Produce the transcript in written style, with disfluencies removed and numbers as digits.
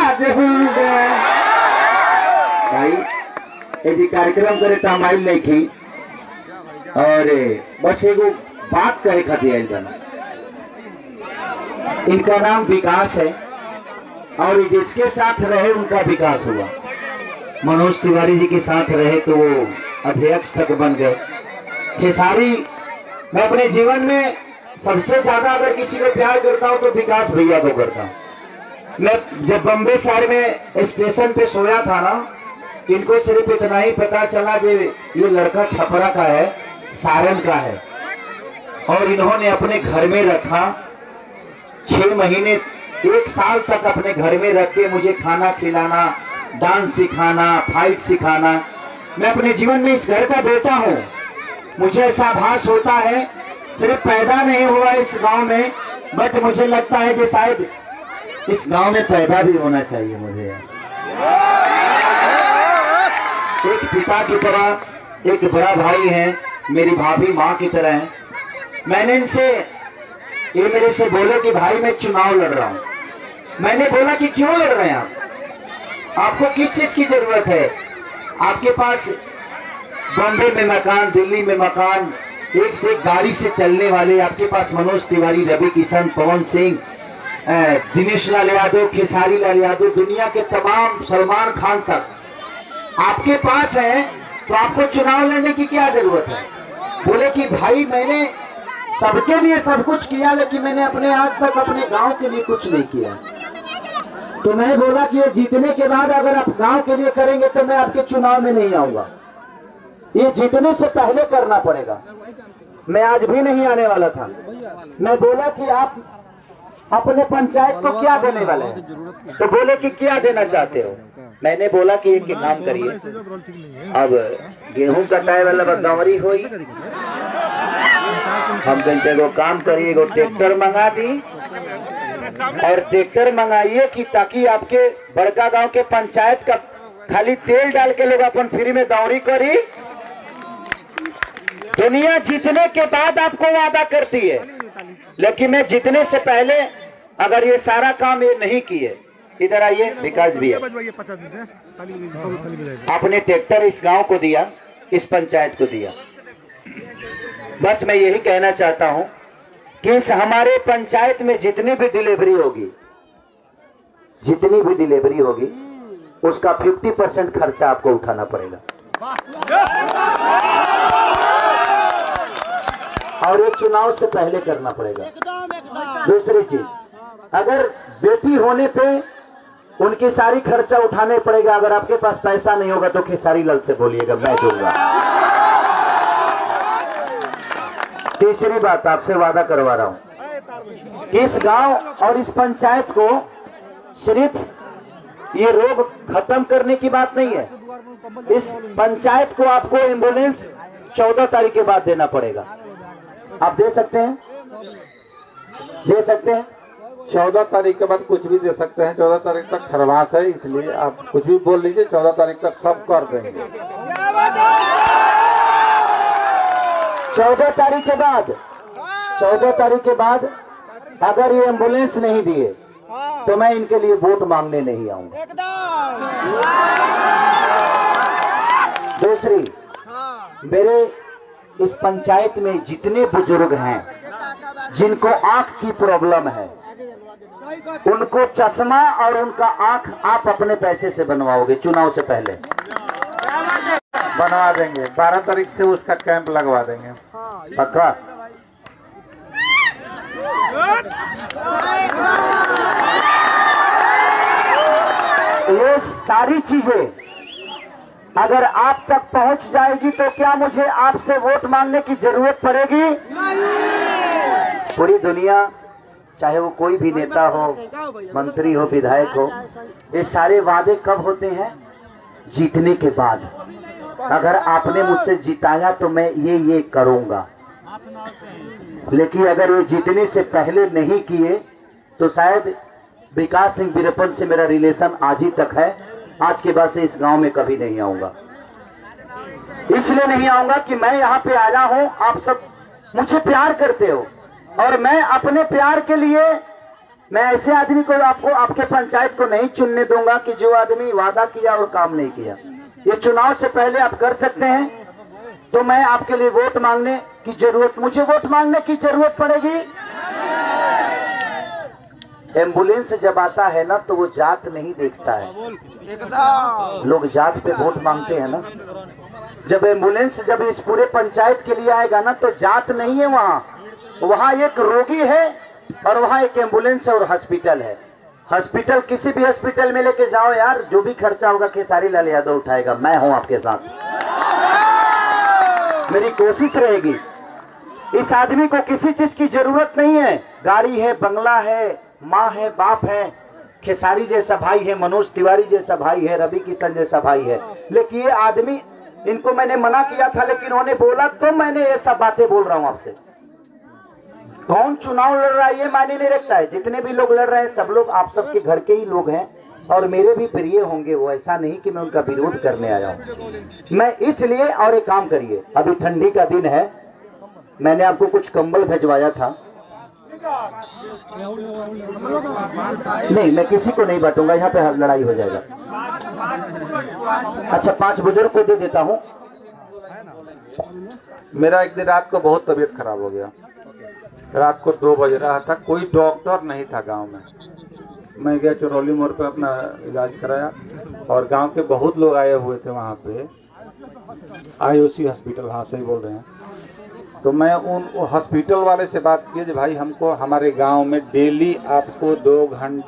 आज भाई यदि कार्यक्रम करे तो माइल नहीं की और बस एगो बात कहे खातिर बना। इनका नाम विकास है और जिसके साथ रहे उनका विकास हुआ। मनोज तिवारी जी के साथ रहे तो वो अध्यक्ष तक बन गए। खेसारी, मैं अपने जीवन में सबसे ज्यादा अगर किसी को प्यार करता हूं तो विकास भैया को करता हूं। मैं जब बम्बे शहर में स्टेशन पे सोया था ना, इनको सिर्फ इतना ही पता चला कि ये लड़का छपरा का है, सारण का है, और इन्होंने अपने घर में रखा 6 महीने 1 साल तक अपने घर में रख के मुझे खाना खिलाना, डांस सिखाना, फाइट सिखाना। मैं अपने जीवन में इस घर का बेटा हूं। मुझे ऐसा आभास होता है सिर्फ पैदा नहीं हुआ इस गांव में, बट मुझे लगता है कि शायद इस गांव में पैदा भी होना चाहिए मुझे। एक पिता की तरह एक बड़ा भाई है, मेरी भाभी माँ की तरह है। मैंने इनसे, ये मेरे से बोले कि भाई मैं चुनाव लड़ रहा हूं। मैंने बोला कि क्यों लड़ रहे हैं आप, आपको किस चीज की जरूरत है? आपके पास बॉम्बे में मकान, दिल्ली में मकान, एक से एक गाड़ी से चलने वाले, आपके पास मनोज तिवारी, रवि किशन, पवन सिंह, दिनेश लाल यादव, खेसारी लाल यादव, दुनिया के तमाम, सलमान खान तक आपके पास है, तो आपको चुनाव लड़ने की क्या जरूरत है? बोले कि भाई मैंने सबके लिए सब कुछ किया, लेकिन मैंने अपने आज तक अपने गांव के लिए कुछ नहीं किया। तो मैं बोला कि ये जीतने के बाद अगर आप गांव के लिए करेंगे तो मैं आपके चुनाव में नहीं आऊंगा, ये जीतने से पहले करना पड़ेगा। मैं आज भी नहीं आने वाला था। मैं बोला कि आप अपने पंचायत को क्या देने वाले हैं? तो बोले कि क्या देना चाहते हो? मैंने बोला कि एक काम करिए, अब गेहूं कटाए वाला बदनावरी हुई, हम कहते को काम करिए, वो ट्रैक्टर मंगा दी, और ट्रैक्टर मंगाइए कि ताकि आपके बड़का गांव के पंचायत का खाली तेल डाल के लोग अपन फ्री में दौरी करी। दुनिया जीतने के बाद आपको वादा करती है, लेकिन मैं जीतने से पहले अगर ये सारा काम ये नहीं किए, इधर आइए विकास भी है, आपने ट्रैक्टर इस गांव को दिया, इस पंचायत को दिया। बस मैं यही कहना चाहता हूं कि इस हमारे पंचायत में जितनी भी डिलीवरी होगी उसका 50% खर्चा आपको उठाना पड़ेगा। और ये चुनाव से पहले करना पड़ेगा। दूसरी चीज, अगर बेटी होने पे उनकी सारी खर्चा उठाने पड़ेगा। अगर आपके पास पैसा नहीं होगा तो खेसारी लाल से बोलिएगा, मैं दूंगा। तीसरी बात आपसे वादा करवा रहा हूं कि इस गांव और इस पंचायत को सिर्फ ये रोग खत्म करने की बात नहीं है, इस पंचायत को आपको एम्बुलेंस 14 तारीख के बाद देना पड़ेगा। आप दे सकते हैं? 14 तारीख के बाद कुछ भी दे सकते हैं। 14 तारीख तक खरवास है, इसलिए आप कुछ भी बोल लीजिए, 14 तारीख तक सब कर देंगे। 14 तारीख के बाद अगर ये एम्बुलेंस नहीं दिए तो मैं इनके लिए वोट मांगने नहीं आऊंगा। दूसरी, मेरे इस पंचायत में जितने बुजुर्ग हैं जिनको आंख की प्रॉब्लम है, उनको चश्मा और उनका आंख आप अपने पैसे से बनवाओगे चुनाव से पहले? बनवा देंगे। 12 तारीख से उसका कैंप लगवा देंगे, पक्का? ये सारी चीजें अगर आप तक पहुंच जाएगी तो क्या मुझे आपसे वोट मांगने की जरूरत पड़ेगी? पूरी दुनिया, चाहे वो कोई भी नेता हो, मंत्री हो, विधायक हो, ये सारे वादे कब होते हैं? जीतने के बाद। अगर आपने मुझसे जिताया तो मैं ये करूंगा, लेकिन अगर ये जीतने से पहले नहीं किए तो शायद विकास सिंह वीरप्पन से मेरा रिलेशन आज ही तक है, आज के बाद से इस गांव में कभी नहीं आऊंगा। इसलिए नहीं आऊंगा कि मैं यहाँ पे आया हूँ, आप सब मुझे प्यार करते हो और मैं अपने प्यार के लिए मैं ऐसे आदमी को आपको आपके पंचायत को नहीं चुनने दूंगा कि जो आदमी वादा किया और काम नहीं किया। ये चुनाव से पहले आप कर सकते हैं, तो मैं आपके लिए वोट मांगने की जरूरत, मुझे वोट मांगने की जरूरत पड़ेगी। एम्बुलेंस जब आता है ना तो वो जात नहीं देखता है, लोग जात पे वोट मांगते हैं ना। जब एम्बुलेंस जब इस पूरे पंचायत के लिए आएगा ना तो जात नहीं है, वहाँ एक रोगी है और वहाँ एक एम्बुलेंस है और हॉस्पिटल है। हॉस्पिटल किसी भी हॉस्पिटल में लेके जाओ यार, जो भी खर्चा होगा खेसारी लाल यादव उठाएगा, मैं हूं आपके साथ। मेरी कोशिश रहेगी। इस आदमी को किसी चीज की जरूरत नहीं है, गाड़ी है, बंगला है, माँ है, बाप है, खेसारी जैसा भाई है, मनोज तिवारी जैसा भाई है, रवि किशन जैसा भाई है। लेकिन ये आदमी, इनको मैंने मना किया था लेकिन उन्होंने बोला तो मैंने ये सब बातें बोल रहा हूं आपसे। कौन चुनाव लड़ रहा है ये मायने नहीं रखता है, जितने भी लोग लड़ रहे हैं सब लोग आप सबके घर के ही लोग हैं और मेरे भी प्रिय होंगे। वो ऐसा नहीं कि मैं उनका विरोध करने आया हूं मैं, इसलिए। और एक काम करिए, अभी ठंडी का दिन है, मैंने आपको कुछ कंबल भिजवाया था। नहीं, मैं किसी को नहीं बांटूंगा, यहाँ पे लड़ाई हो जाएगा। अच्छा, 5 बुजुर्ग को दे देता हूँ। मेरा एक दिन रात को बहुत तबीयत खराब हो गया, रात को 2 बज रहा था, कोई डॉक्टर नहीं था गांव में। मैं गया चरौली मोड़ पे अपना इलाज कराया और गांव के बहुत लोग आए हुए थे वहां पे, IOC हॉस्पिटल, हाँ सही बोल रहे हैं। तो मैं उन हॉस्पिटल वाले से बात की, भाई हमको हमारे गांव में डेली आपको 2 घंटा